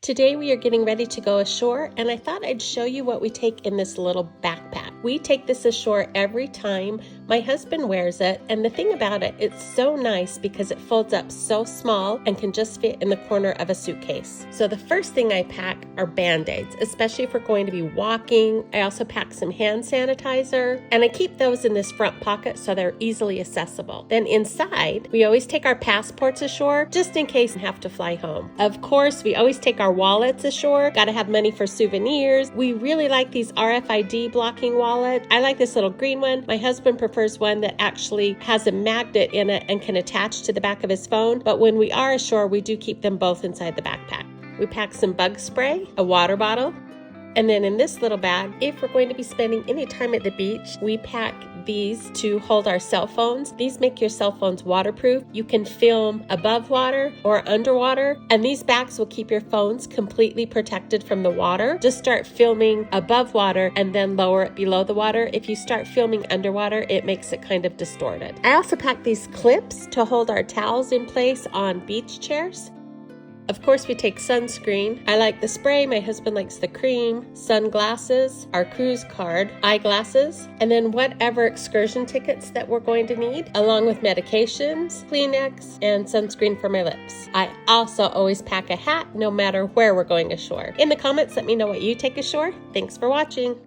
Today we are getting ready to go ashore, and I thought I'd show you what we take in this little backpack. We take this ashore every time. My husband wears it, and the thing about it, it's so nice because it folds up so small and can just fit in the corner of a suitcase. So the first thing I pack are Band-Aids, especially if we're going to be walking. I also pack some hand sanitizer, and I keep those in this front pocket so they're easily accessible. Then inside, we always take our passports ashore just in case we have to fly home. Of course, we always take our wallets ashore. Gotta have money for souvenirs. We really like these RFID blocking wallets. I like this little green one. My husband prefers one that actually has a magnet in it and can attach to the back of his phone. But when we are ashore, we do keep them both inside the backpack. We pack some bug spray, a water bottle, and then in this little bag, if we're going to be spending any time at the beach, we pack these to hold our cell phones. These make your cell phones waterproof. You can film above water or underwater, and these bags will keep your phones completely protected from the water. Just start filming above water and then lower it below the water. If you start filming underwater, it makes it kind of distorted. I also pack these clips to hold our towels in place on beach chairs. Of course, we take sunscreen. I like the spray, my husband likes the cream, sunglasses, our cruise card, eyeglasses, and then whatever excursion tickets that we're going to need, along with medications, Kleenex, and sunscreen for my lips. I also always pack a hat no matter where we're going ashore. In the comments, let me know what you take ashore. Thanks for watching.